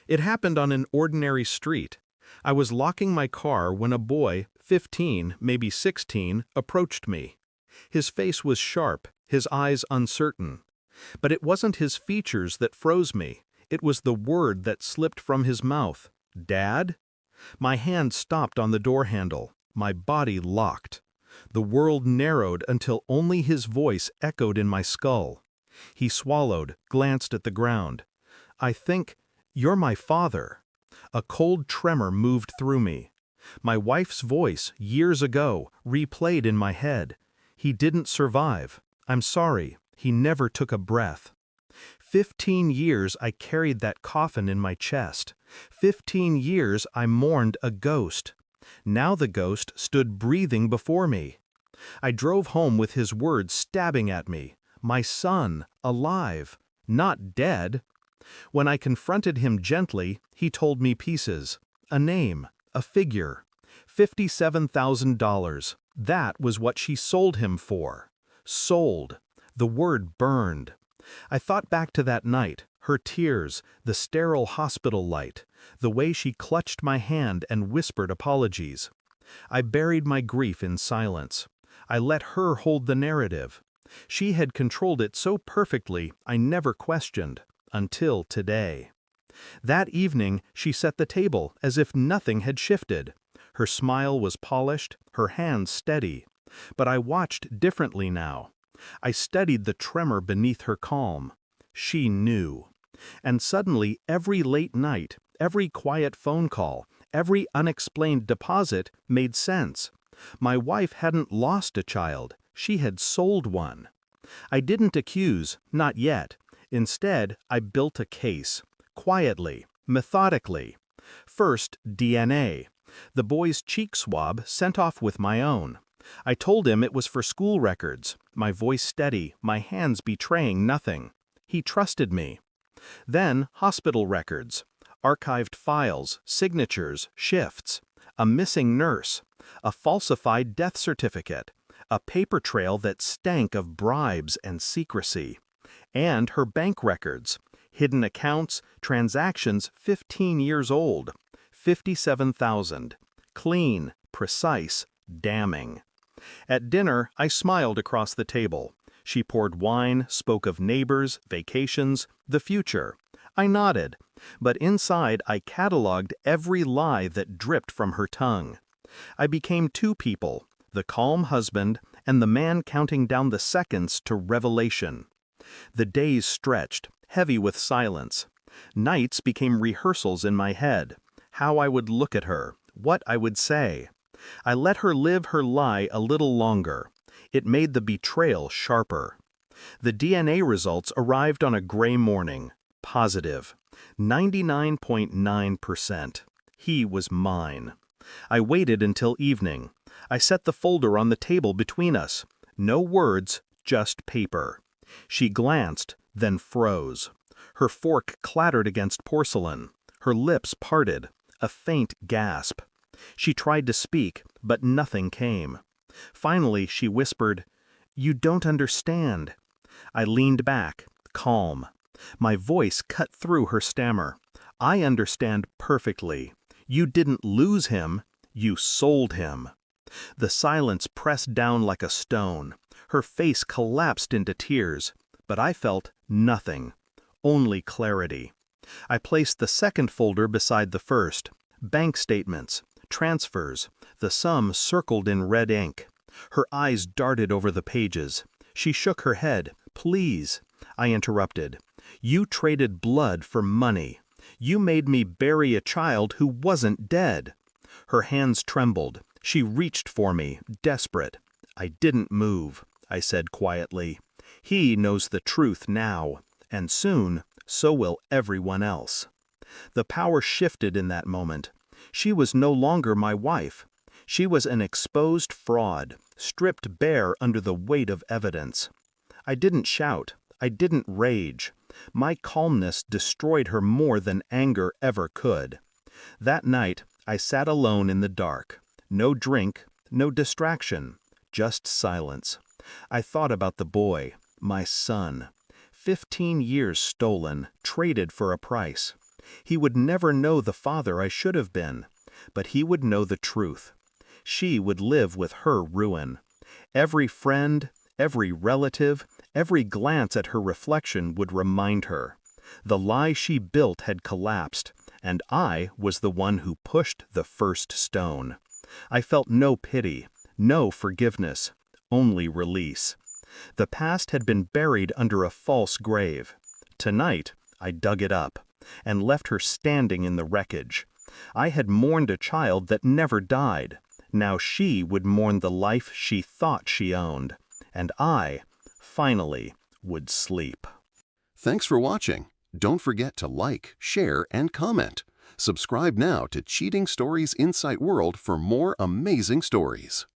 It happened on an ordinary street. I was locking my car when a boy, 15, maybe 16, approached me. His face was sharp, his eyes uncertain. But it wasn't his features that froze me. It was the word that slipped from his mouth. Dad? My hand stopped on the door handle. My body locked. The world narrowed until only his voice echoed in my skull. He swallowed, glanced at the ground. I think, "You're my father." A cold tremor moved through me. My wife's voice, years ago, replayed in my head. He didn't survive. I'm sorry. He never took a breath. 15 years I carried that coffin in my chest. 15 years I mourned a ghost. Now the ghost stood breathing before me. I drove home with his words stabbing at me. My son, alive, not dead. When I confronted him gently, he told me pieces. A name, a figure. $57,000. That was what she sold him for. Sold. The word burned. I thought back to that night, her tears, the sterile hospital light, the way she clutched my hand and whispered apologies. I buried my grief in silence. I let her hold the narrative. She had controlled it so perfectly I never questioned, until today. That evening she set the table as if nothing had shifted. Her smile was polished, her hands steady. But I watched differently now. I studied the tremor beneath her calm. She knew. And suddenly every late night, every quiet phone call, every unexplained deposit made sense. My wife hadn't lost a child, she had sold one. I didn't accuse, not yet. Instead, I built a case, quietly, methodically. First, DNA. The boy's cheek swab sent off with my own. I told him it was for school records, my voice steady, my hands betraying nothing. He trusted me. Then, hospital records, archived files, signatures, shifts, a missing nurse, a falsified death certificate, a paper trail that stank of bribes and secrecy, and her bank records, hidden accounts, transactions 15 years old, 57,000, clean, precise, damning. At dinner, I smiled across the table. She poured wine, spoke of neighbors, vacations, the future. I nodded, but inside I cataloged every lie that dripped from her tongue. I became two people, the calm husband and the man counting down the seconds to revelation. The days stretched, heavy with silence. Nights became rehearsals in my head. How I would look at her, what I would say. I let her live her lie a little longer. It made the betrayal sharper. The DNA results arrived on a gray morning. Positive. 99.9%. He was mine. I waited until evening. I set the folder on the table between us. No words, just paper. She glanced, then froze. Her fork clattered against porcelain. Her lips parted. A faint gasp. She tried to speak, but nothing came. Finally, she whispered, "You don't understand." I leaned back, calm. My voice cut through her stammer. "I understand perfectly. You didn't lose him, you sold him." The silence pressed down like a stone. Her face collapsed into tears, but I felt nothing, only clarity. I placed the second folder beside the first. Bank statements, transfers, the sum circled in red ink. Her eyes darted over the pages. She shook her head. "Please," I interrupted. "You traded blood for money. You made me bury a child who wasn't dead." Her hands trembled. She reached for me, desperate. I didn't move. I said quietly, "He knows the truth now, and soon, so will everyone else." The power shifted in that moment. She was no longer my wife. She was an exposed fraud, stripped bare under the weight of evidence. I didn't shout. I didn't rage. My calmness destroyed her more than anger ever could. That night, I sat alone in the dark. No drink, no distraction, just silence. I thought about the boy, my son. 15 years stolen, traded for a price. He would never know the father I should have been, but he would know the truth. She would live with her ruin. Every friend, every relative, every glance at her reflection would remind her. The lie she built had collapsed, and I was the one who pushed the first stone. I felt no pity, no forgiveness, only release. The past had been buried under a false grave. Tonight, I dug it up and left her standing in the wreckage. I had mourned a child that never died. Now she would mourn the life she thought she owned. And I, finally, would sleep. Thanks for watching. Don't forget to like, share, and comment. Subscribe now to Cheating Stories Insight World for more amazing stories.